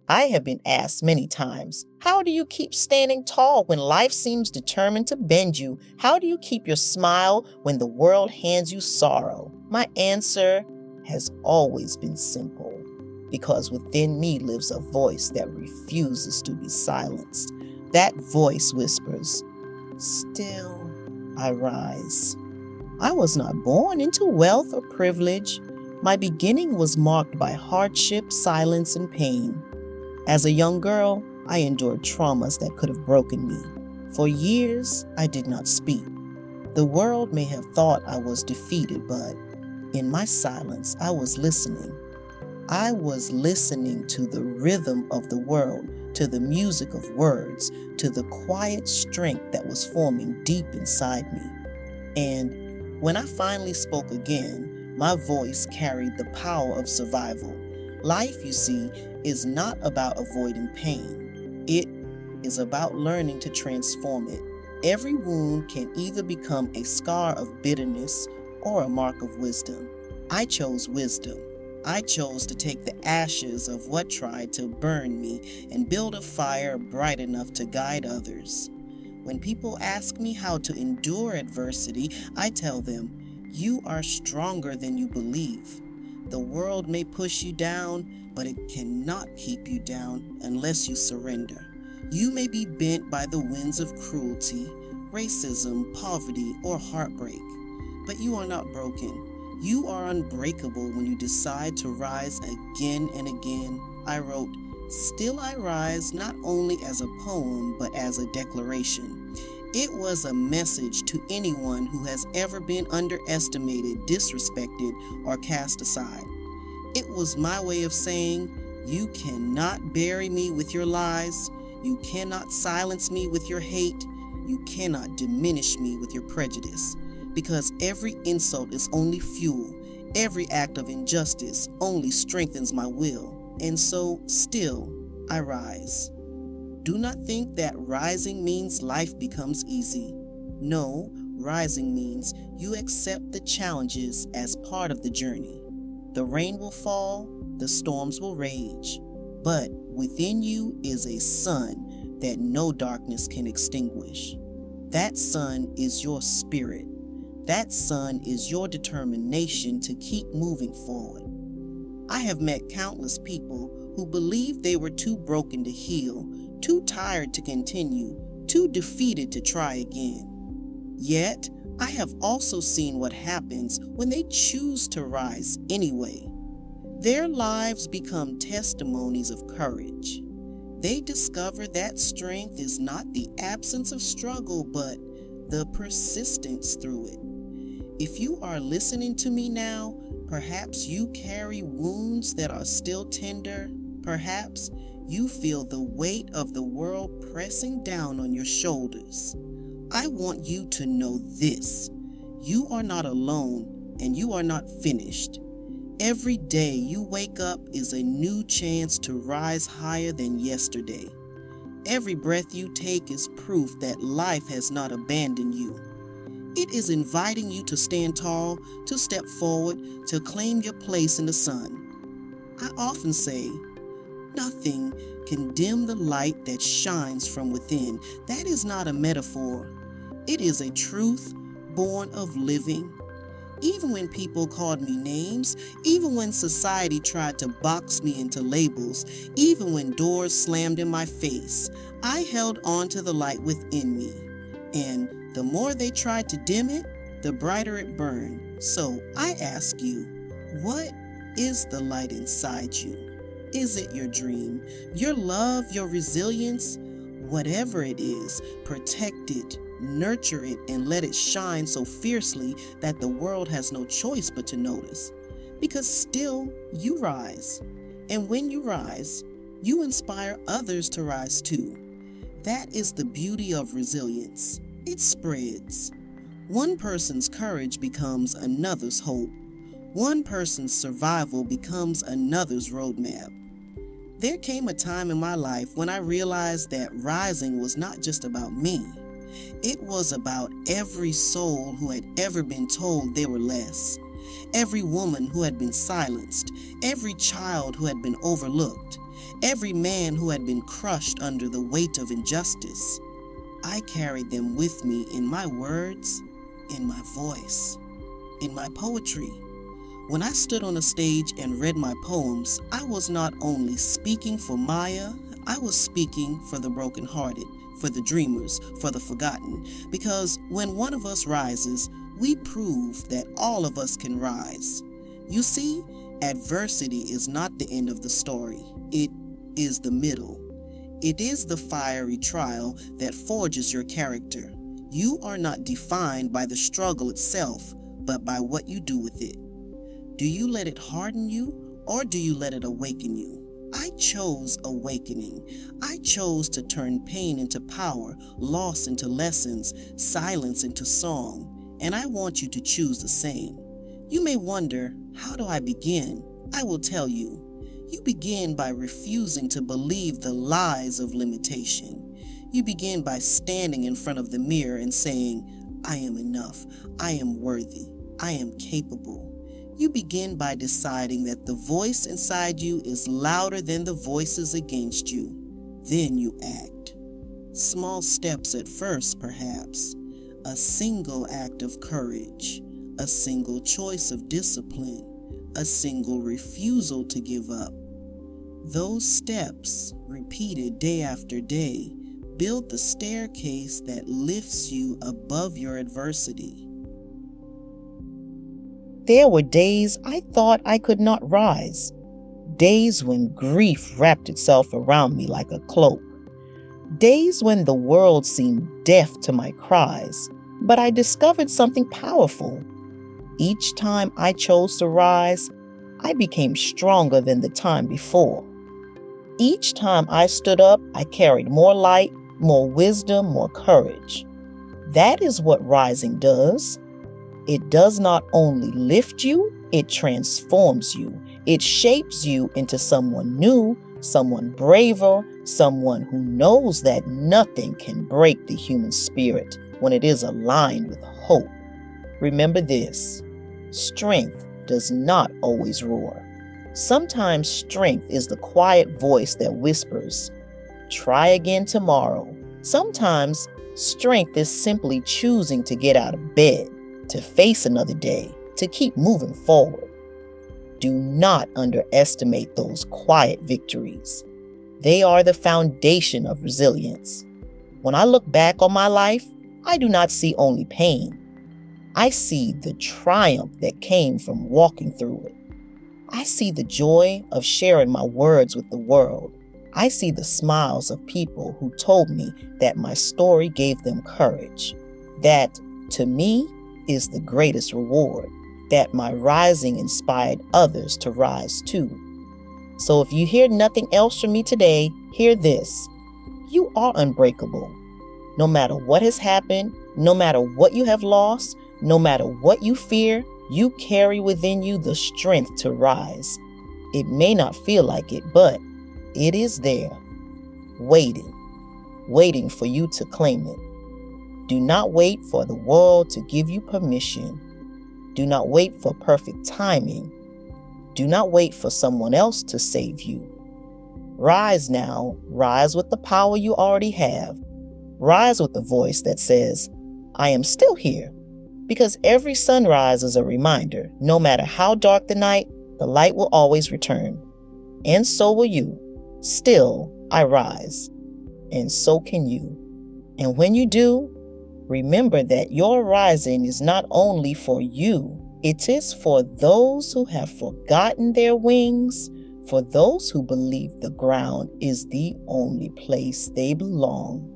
I have been asked many times, how do you keep standing tall when life seems determined to bend you? How do you keep your smile when the world hands you sorrow? My answer has always been simple, because within me lives a voice that refuses to be silenced. That voice whispers, "Still I rise." I was not born into wealth or privilege. My beginning was marked by hardship, silence, and pain. As a young girl, I endured traumas that could have broken me. For years, I did not speak. The world may have thought I was defeated, but in my silence, I was listening. I was listening to the rhythm of the world, to the music of words, to the quiet strength that was forming deep inside me. And when I finally spoke again, my voice carried the power of survival. Life, you see, is not about avoiding pain. It is about learning to transform it. Every wound can either become a scar of bitterness or a mark of wisdom. I chose wisdom. I chose to take the ashes of what tried to burn me and build a fire bright enough to guide others. When people ask me how to endure adversity, I tell them, you are stronger than you believe. The world may push you down, but it cannot keep you down unless you surrender. You may be bent by the winds of cruelty, racism, poverty, or heartbreak, but you are not broken. You are unbreakable when you decide to rise again and again. I wrote, "Still I Rise," not only as a poem, but as a declaration. It was a message to anyone who has ever been underestimated, disrespected, or cast aside. It was my way of saying, you cannot bury me with your lies, you cannot silence me with your hate, you cannot diminish me with your prejudice, because every insult is only fuel, every act of injustice only strengthens my will, and so still I rise. Do not think that rising means life becomes easy. No, rising means you accept the challenges as part of the journey. The rain will fall, the storms will rage, but within you is a sun that no darkness can extinguish. That sun is your spirit. That sun is your determination to keep moving forward. I have met countless people who believed they were too broken to heal, too tired to continue, too defeated to try again. Yet, I have also seen what happens when they choose to rise anyway. Their lives become testimonies of courage. They discover that strength is not the absence of struggle, but the persistence through it. If you are listening to me now, perhaps you carry wounds that are still tender. Perhaps you feel the weight of the world pressing down on your shoulders. I want you to know this. You are not alone, and you are not finished. Every day you wake up is a new chance to rise higher than yesterday. Every breath you take is proof that life has not abandoned you. It is inviting you to stand tall, to step forward, to claim your place in the sun. I often say, nothing can dim the light that shines from within. That is not a metaphor. It is a truth born of living. Even when people called me names, even when society tried to box me into labels, even when doors slammed in my face, I held on to the light within me. And the more they tried to dim it, the brighter it burned. So I ask you, what is the light inside you? Is it your dream, your love, your resilience? Whatever it is, protect it, nurture it, and let it shine so fiercely that the world has no choice but to notice. Because still, you rise. And when you rise, you inspire others to rise too. That is the beauty of resilience. It spreads. One person's courage becomes another's hope. One person's survival becomes another's roadmap. There came a time in my life when I realized that rising was not just about me. It was about every soul who had ever been told they were less, every woman who had been silenced, every child who had been overlooked, every man who had been crushed under the weight of injustice. I carried them with me in my words, in my voice, in my poetry. When I stood on a stage and read my poems, I was not only speaking for Maya, I was speaking for the brokenhearted, for the dreamers, for the forgotten. Because when one of us rises, we prove that all of us can rise. You see, adversity is not the end of the story. It is the middle. It is the fiery trial that forges your character. You are not defined by the struggle itself, but by what you do with it. Do you let it harden you, or do you let it awaken you? I chose awakening. I chose to turn pain into power, loss into lessons, silence into song, and I want you to choose the same. You may wonder, how do I begin? I will tell you. You begin by refusing to believe the lies of limitation. You begin by standing in front of the mirror and saying, I am enough, I am worthy, I am capable. You begin by deciding that the voice inside you is louder than the voices against you. Then you act. Small steps at first, perhaps. A single act of courage, a single choice of discipline, a single refusal to give up. Those steps, repeated day after day, build the staircase that lifts you above your adversity. There were days I thought I could not rise, days when grief wrapped itself around me like a cloak, days when the world seemed deaf to my cries, but I discovered something powerful. Each time I chose to rise, I became stronger than the time before. Each time I stood up, I carried more light, more wisdom, more courage. That is what rising does. It does not only lift you, it transforms you. It shapes you into someone new, someone braver, someone who knows that nothing can break the human spirit when it is aligned with hope. Remember this, strength does not always roar. Sometimes strength is the quiet voice that whispers, try again tomorrow. Sometimes strength is simply choosing to get out of bed, to face another day, to keep moving forward. Do not underestimate those quiet victories. They are the foundation of resilience. When I look back on my life, I do not see only pain. I see the triumph that came from walking through it. I see the joy of sharing my words with the world. I see the smiles of people who told me that my story gave them courage. That, to me, is the greatest reward, that my rising inspired others to rise too. So if you hear nothing else from me today, hear this. You are unbreakable. No matter what has happened, no matter what you have lost, no matter what you fear, you carry within you the strength to rise. It may not feel like it, but it is there, waiting for you to claim it. Do not wait for the world to give you permission. Do not wait for perfect timing. Do not wait for someone else to save you. Rise now. Rise with the power you already have. Rise with the voice that says, I am still here. Because every sunrise is a reminder, no matter how dark the night, the light will always return. And so will you. Still, I rise. And so can you. And when you do, remember that your rising is not only for you, it is for those who have forgotten their wings, for those who believe the ground is the only place they belong.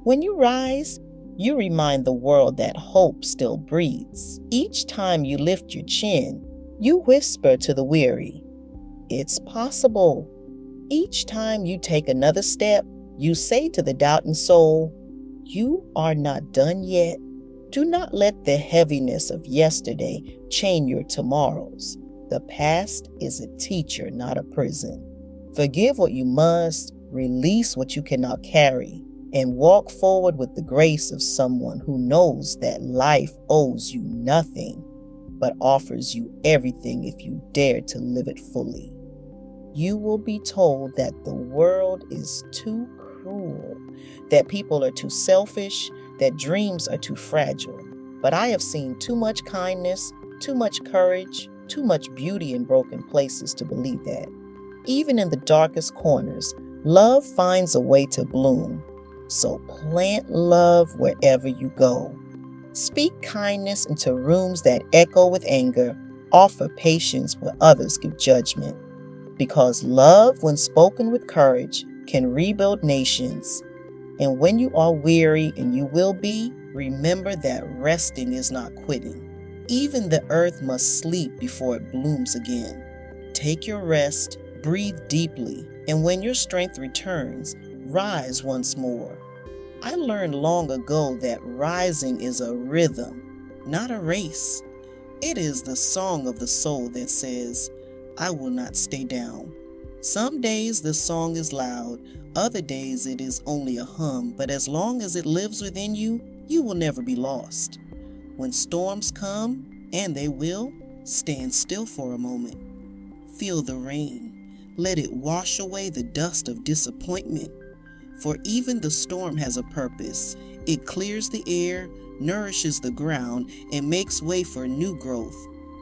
When you rise, you remind the world that hope still breathes. Each time you lift your chin, you whisper to the weary, it's possible. Each time you take another step, you say to the doubting soul, you are not done yet. Do not let the heaviness of yesterday chain your tomorrows. The past is a teacher, not a prison. Forgive what you must, release what you cannot carry, and walk forward with the grace of someone who knows that life owes you nothing, but offers you everything if you dare to live it fully. you will be told that the world is too cruel, that people are too selfish, that dreams are too fragile. But I have seen too much kindness, too much courage, too much beauty in broken places to believe that. Even in the darkest corners, love finds a way to bloom. So plant love wherever you go. Speak kindness into rooms that echo with anger. Offer patience where others give judgment. Because love, when spoken with courage, can rebuild nations. And when you are weary, and you will be, remember that resting is not quitting. Even the earth must sleep before it blooms again. Take your rest, breathe deeply, and when your strength returns, rise once more. I learned long ago that rising is a rhythm, not a race. It is the song of the soul that says, I will not stay down. Some days the song is loud, other days it is only a hum, but as long as it lives within you, you will never be lost. When storms come, and they will, stand still for a moment. Feel the rain. Let it wash away the dust of disappointment. For even the storm has a purpose. It clears the air, nourishes the ground, and makes way for new growth.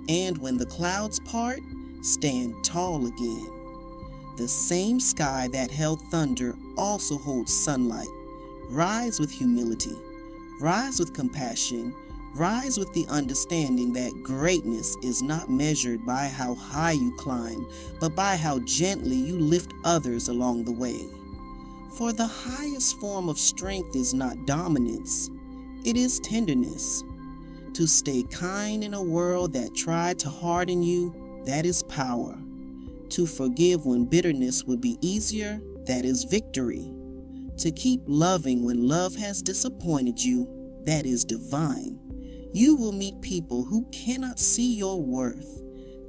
And when the clouds part, stand tall again. The same sky that held thunder also holds sunlight. Rise with humility. Rise with compassion. Rise with the understanding that greatness is not measured by how high you climb, but by how gently you lift others along the way. For the highest form of strength is not dominance, it is tenderness. To stay kind in a world that tried to harden you, that is power. To forgive when bitterness would be easier, that is victory. To keep loving when love has disappointed you, that is divine. You will meet people who cannot see your worth.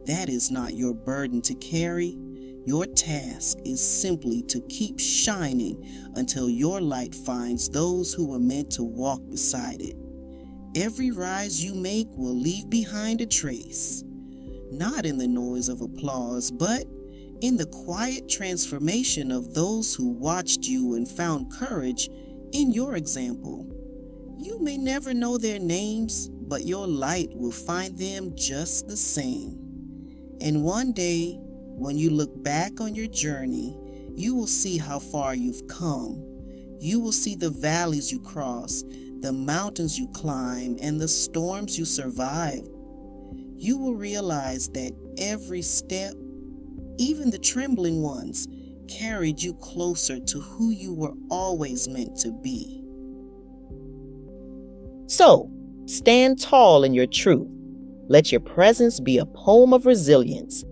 That is not your burden to carry. Your task is simply to keep shining until your light finds those who were meant to walk beside it. Every rise you make will leave behind a trace, not in the noise of applause, but in the quiet transformation of those who watched you and found courage in your example. You may never know their names, but your light will find them just the same. And one day, when you look back on your journey, you will see how far you've come. You will see the valleys you crossed, the mountains you climbed, and the storms you survived. You will realize that every step, even the trembling ones, carried you closer to who you were always meant to be. So, stand tall in your truth. Let your presence be a poem of resilience.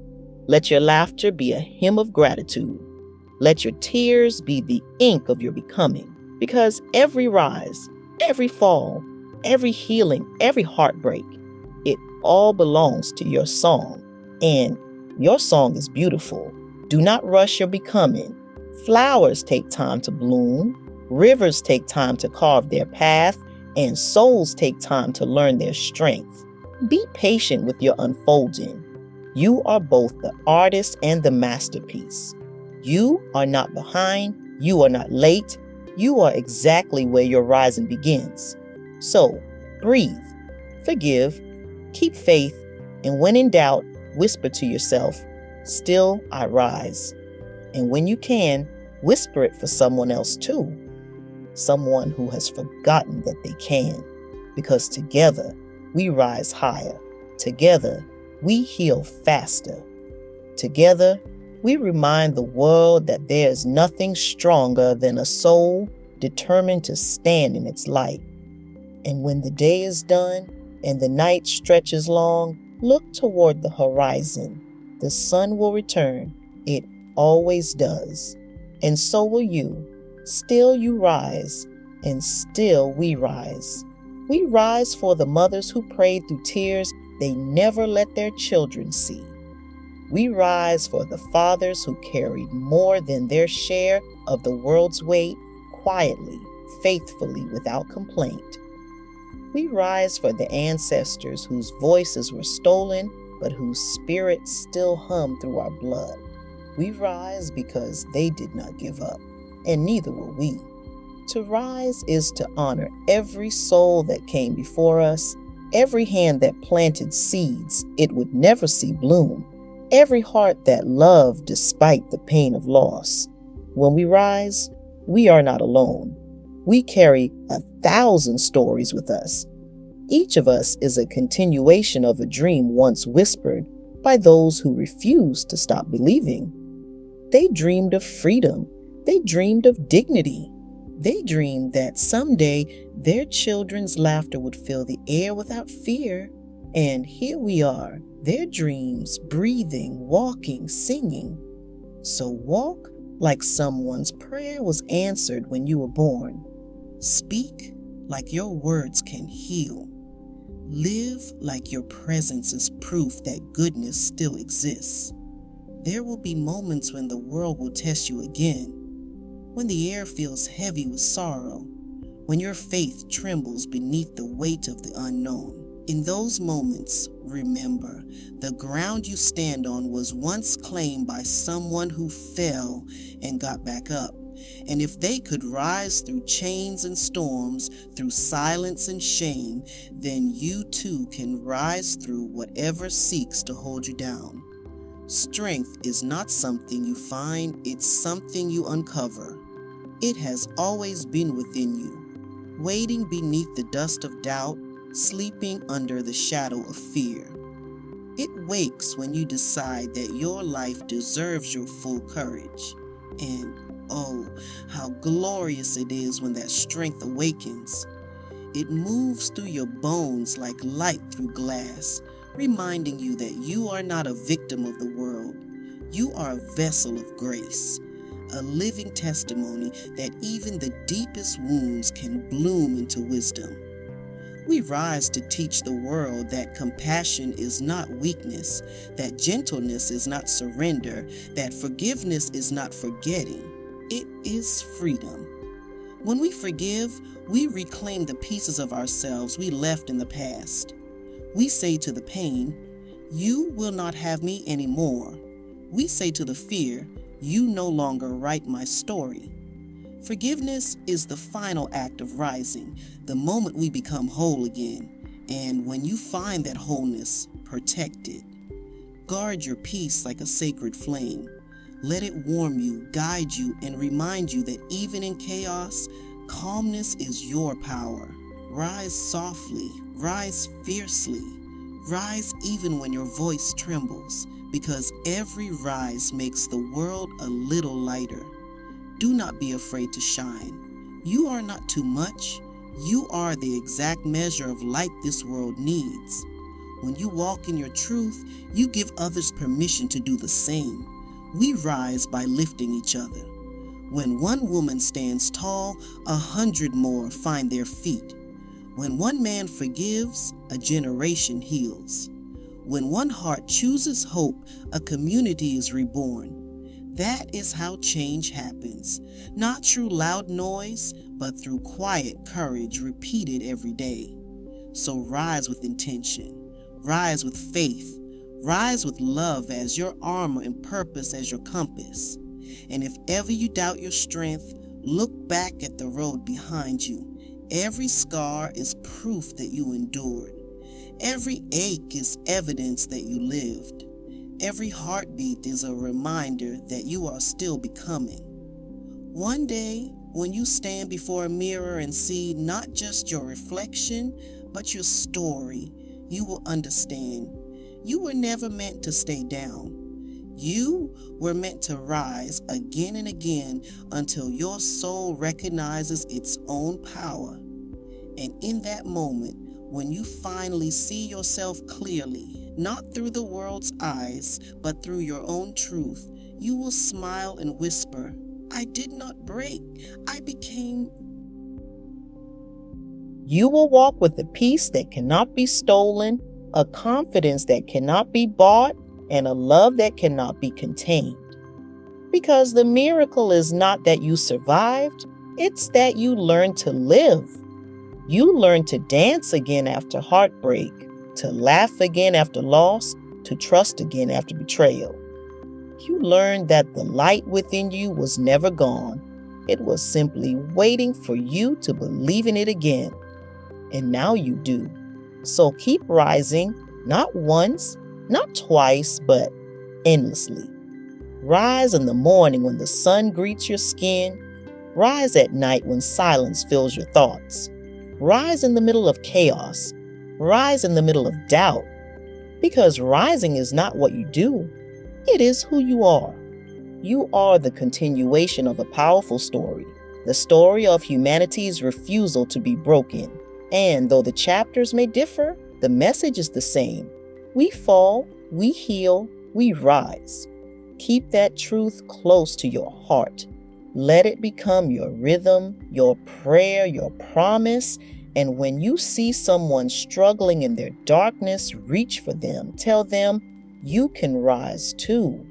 Let your laughter be a hymn of gratitude. Let your tears be the ink of your becoming. Because every rise, every fall, every healing, every heartbreak, it all belongs to your song. And your song is beautiful. Do not rush your becoming. Flowers take time to bloom. Rivers take time to carve their path. And souls take time to learn their strength. Be patient with your unfolding. You are both the artist and the masterpiece. You are not behind. You are not late. You are exactly where your rising begins. So, breathe, forgive, keep faith, and when in doubt, whisper to yourself, still I rise. And when you can, whisper it for someone else too. Someone who has forgotten that they can. Because together, we rise higher. Together, we heal faster. Together, we remind the world that there is nothing stronger than a soul determined to stand in its light. And when the day is done and the night stretches long, look toward the horizon. The sun will return. It always does. And so will you. Still you rise, and still we rise. We rise for the mothers who prayed through tears they never let their children see. We rise for the fathers who carried more than their share of the world's weight, quietly, faithfully, without complaint. We rise for the ancestors whose voices were stolen, but whose spirits still hum through our blood. We rise because they did not give up, and neither will we. To rise is to honor every soul that came before us, every hand that planted seeds it would never see bloom, every heart that loved despite the pain of loss. When we rise, we are not alone. We carry 1,000 stories with us. Each of us is a continuation of a dream once whispered by those who refused to stop believing. They dreamed of freedom. They dreamed of dignity. They dreamed that someday their children's laughter would fill the air without fear. And here we are, their dreams, breathing, walking, singing. So walk like someone's prayer was answered when you were born. Speak like your words can heal. Live like your presence is proof that goodness still exists. There will be moments when the world will test you again, when the air feels heavy with sorrow, when your faith trembles beneath the weight of the unknown. In those moments, remember, the ground you stand on was once claimed by someone who fell and got back up. And if they could rise through chains and storms, through silence and shame, then you too can rise through whatever seeks to hold you down. Strength is not something you find, it's something you uncover. It has always been within you, waiting beneath the dust of doubt, sleeping under the shadow of fear. It wakes when you decide that your life deserves your full courage. And oh, how glorious it is when that strength awakens. It moves through your bones like light through glass, reminding you that you are not a victim of the world. You are a vessel of grace, a living testimony that even the deepest wounds can bloom into wisdom. We rise to teach the world that compassion is not weakness, that gentleness is not surrender, that forgiveness is not forgetting. It is freedom. When we forgive, we reclaim the pieces of ourselves we left in the past. We say to the pain, "You will not have me anymore." We say to the fear, "You no longer write my story." Forgiveness is the final act of rising, the moment we become whole again. And when you find that wholeness, protect it. Guard your peace like a sacred flame. Let it warm you, guide you, and remind you that even in chaos, calmness is your power. Rise softly, rise fiercely, rise even when your voice trembles, because every rise makes the world a little lighter. Do not be afraid to shine. You are not too much. You are the exact measure of light this world needs. When you walk in your truth, you give others permission to do the same. We rise by lifting each other. When one woman stands tall, 100 more find their feet. When one man forgives, a generation heals. When one heart chooses hope, a community is reborn. That is how change happens, not through loud noise, but through quiet courage repeated every day. So rise with intention, rise with faith, rise with love as your armor and purpose as your compass. And if ever you doubt your strength, look back at the road behind you. Every scar is proof that you endured. Every ache is evidence that you lived. Every heartbeat is a reminder that you are still becoming. One day, when you stand before a mirror and see not just your reflection, but your story, you will understand. You were never meant to stay down. You were meant to rise again and again until your soul recognizes its own power. And in that moment, when you finally see yourself clearly, not through the world's eyes, but through your own truth, you will smile and whisper, "I did not break. I became..." You will walk with a peace that cannot be stolen, a confidence that cannot be bought, and a love that cannot be contained. Because the miracle is not that you survived, it's that you learned to live. You learned to dance again after heartbreak, to laugh again after loss, to trust again after betrayal. You learned that the light within you was never gone. It was simply waiting for you to believe in it again. And now you do. So keep rising, not once, not twice, but endlessly. Rise in the morning when the sun greets your skin. Rise at night when silence fills your thoughts. Rise in the middle of chaos. Rise in the middle of doubt. Because rising is not what you do, it is who you are. You are the continuation of a powerful story, the story of humanity's refusal to be broken. And though the chapters may differ, the message is the same. We fall, we heal, we rise. Keep that truth close to your heart. Let it become your rhythm, your prayer, your promise. And when you see someone struggling in their darkness, reach for them. Tell them you can rise too.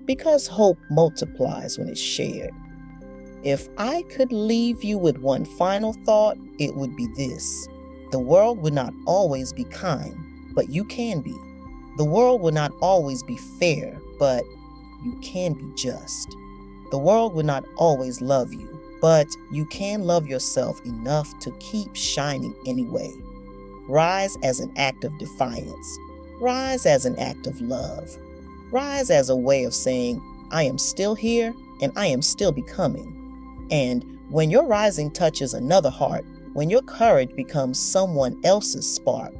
Because hope multiplies when it's shared. If I could leave you with one final thought, it would be this. The world would not always be kind, but you can be. The world will not always be fair, but you can be just. The world will not always love you, but you can love yourself enough to keep shining anyway. Rise as an act of defiance. Rise as an act of love. Rise as a way of saying, I am still here and I am still becoming. And when your rising touches another heart, when your courage becomes someone else's spark,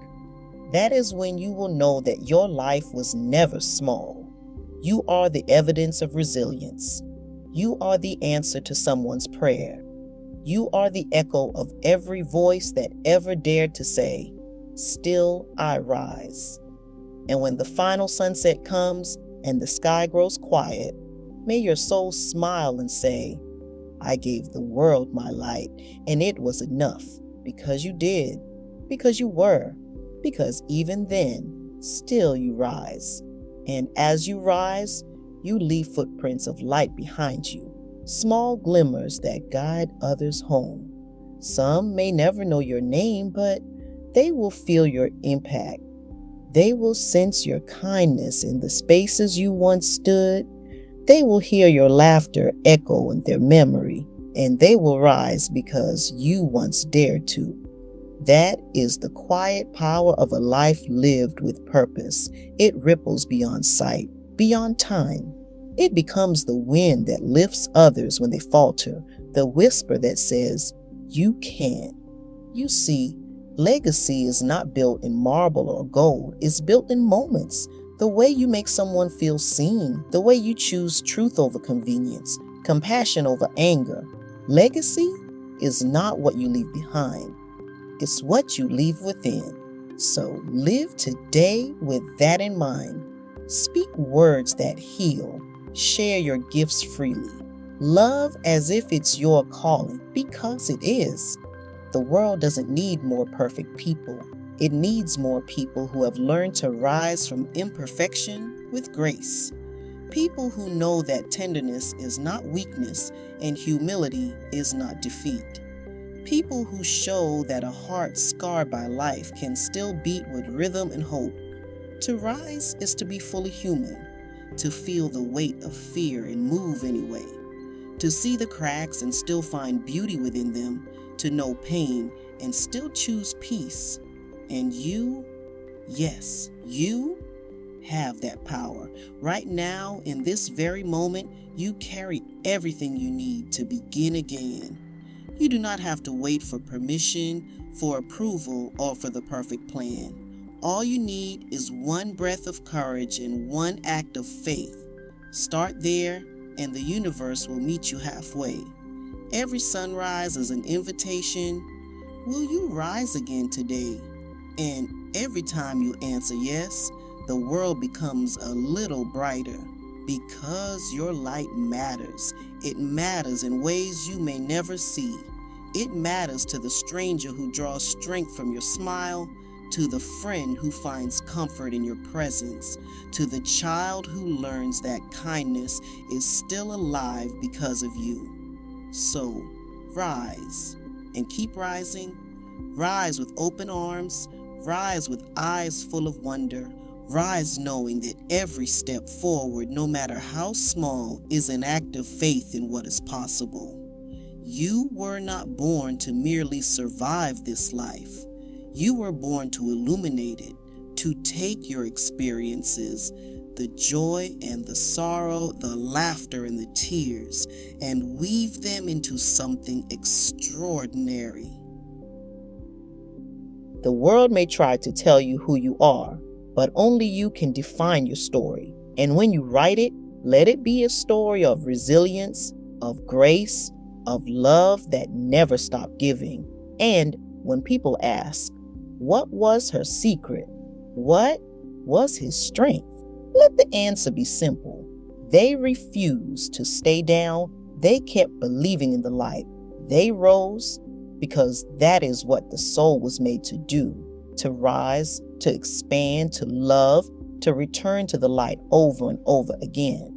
that is when you will know that your life was never small. You are the evidence of resilience. You are the answer to someone's prayer. You are the echo of every voice that ever dared to say, still I rise. And when the final sunset comes and the sky grows quiet, may your soul smile and say, I gave the world my light, and it was enough, because you did, because you were, because even then, still you rise. And as you rise, you leave footprints of light behind you, small glimmers that guide others home. Some may never know your name, but they will feel your impact. They will sense your kindness in the spaces you once stood. They will hear your laughter echo in their memory, and they will rise because you once dared to. That is the quiet power of a life lived with purpose. It ripples beyond sight, beyond time. It becomes the wind that lifts others when they falter, the whisper that says, you can. You see, legacy is not built in marble or gold. It's built in moments. The way you make someone feel seen, the way you choose truth over convenience, compassion over anger. Legacy is not what you leave behind. It's what you leave within. So live today with that in mind. Speak words that heal. Share your gifts freely. Love as if it's your calling, because it is. The world doesn't need more perfect people. It needs more people who have learned to rise from imperfection with grace. People who know that tenderness is not weakness and humility is not defeat. People who show that a heart scarred by life can still beat with rhythm and hope. To rise is to be fully human, to feel the weight of fear and move anyway, to see the cracks and still find beauty within them, to know pain and still choose peace. And you, yes, you have that power. Right now, in this very moment, you carry everything you need to begin again. You do not have to wait for permission, for approval, or for the perfect plan. All you need is one breath of courage and one act of faith. Start there, and the universe will meet you halfway. Every sunrise is an invitation. Will you rise again today? And every time you answer yes, the world becomes a little brighter. Because your light matters. It matters in ways you may never see. It matters to the stranger who draws strength from your smile, to the friend who finds comfort in your presence, to the child who learns that kindness is still alive because of you. So, rise and keep rising. Rise with open arms. Rise with eyes full of wonder. Rise knowing that every step forward, no matter how small, is an act of faith in what is possible. You were not born to merely survive this life. You were born to illuminate it, to take your experiences, the joy and the sorrow, the laughter and the tears, and weave them into something extraordinary. The world may try to tell you who you are, but only you can define your story. And when you write it, let it be a story of resilience, of grace, of love that never stopped giving. And when people ask, what was her secret? What was his strength? Let the answer be simple. They refused to stay down. They kept believing in the light. They rose because that is what the soul was made to do, to rise, to expand, to love, to return to the light over and over again.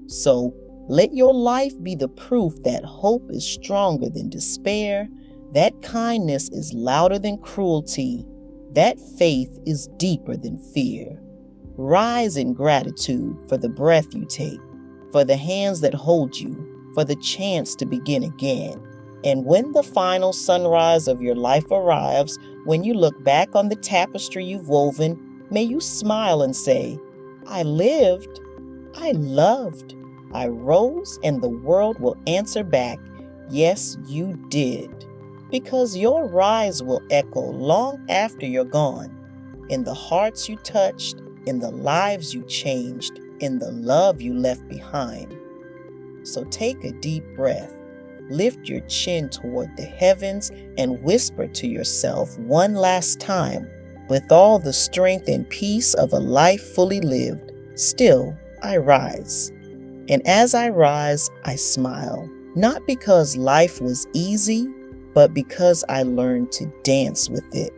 So let your life be the proof that hope is stronger than despair, that kindness is louder than cruelty, that faith is deeper than fear. Rise in gratitude for the breath you take, for the hands that hold you, for the chance to begin again. And when the final sunrise of your life arrives, when you look back on the tapestry you've woven, may you smile and say, I lived, I loved, I rose, and the world will answer back, yes, you did. Because your rise will echo long after you're gone, in the hearts you touched, in the lives you changed, in the love you left behind. So take a deep breath, lift your chin toward the heavens, and whisper to yourself one last time, with all the strength and peace of a life fully lived, still I rise. And as I rise, I smile, not because life was easy, but because I learned to dance with it.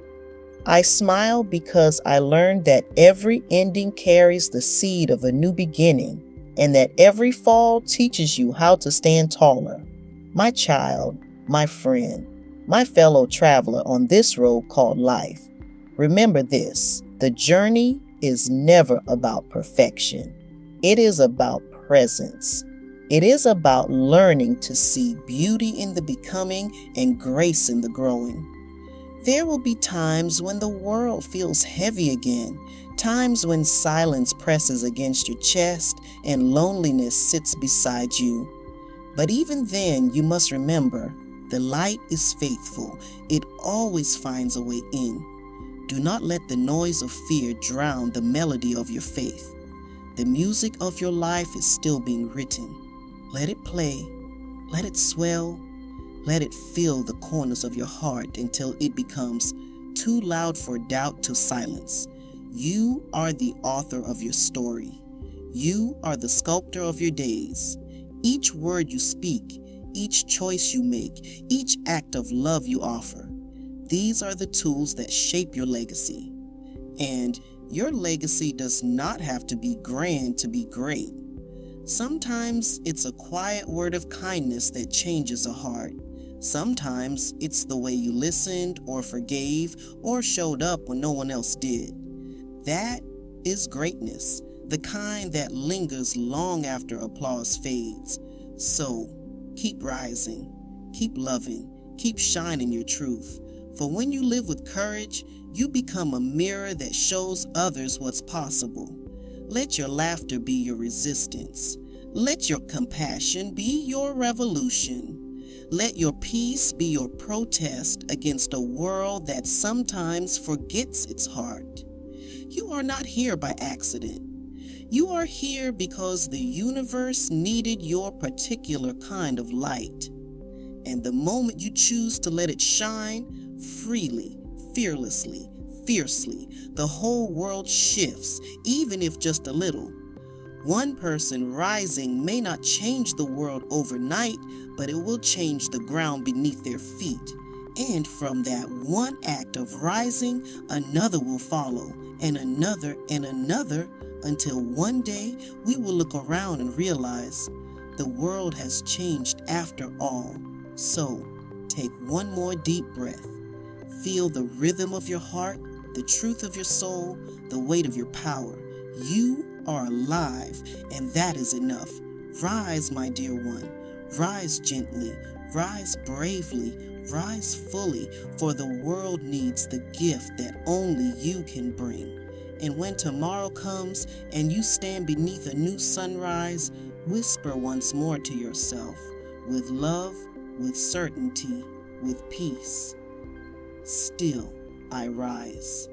I smile because I learned that every ending carries the seed of a new beginning, and that every fall teaches you how to stand taller. My child, my friend, my fellow traveler on this road called life, remember this: the journey is never about perfection. It is about presence. It is about learning to see beauty in the becoming and grace in the growing. There will be times when the world feels heavy again, times when silence presses against your chest and loneliness sits beside you. But even then, you must remember, the light is faithful. It always finds a way in. Do not let the noise of fear drown the melody of your faith. The music of your life is still being written. Let it play, let it swell, let it fill the corners of your heart until it becomes too loud for doubt to silence. You are the author of your story. You are the sculptor of your days. Each word you speak, each choice you make, each act of love you offer, these are the tools that shape your legacy. And your legacy does not have to be grand to be great. Sometimes it's a quiet word of kindness that changes a heart. Sometimes it's the way you listened or forgave or showed up when no one else did. That is greatness, the kind that lingers long after applause fades. So, keep rising, keep loving, keep shining your truth. For when you live with courage, you become a mirror that shows others what's possible. Let your laughter be your resistance. Let your compassion be your revolution. Let your peace be your protest against a world that sometimes forgets its heart. You are not here by accident. You are here because the universe needed your particular kind of light. And the moment you choose to let it shine freely, fearlessly, fiercely, the whole world shifts, even if just a little. One person rising may not change the world overnight, but it will change the ground beneath their feet. And from that one act of rising, another will follow, and another, until one day we will look around and realize the world has changed after all. So, take one more deep breath. Feel the rhythm of your heart, the truth of your soul, the weight of your power. You are alive, and that is enough. Rise, my dear one. Rise gently. Rise bravely. Rise fully, for the world needs the gift that only you can bring. And when tomorrow comes and you stand beneath a new sunrise, whisper once more to yourself, with love, with certainty, with peace, still I rise.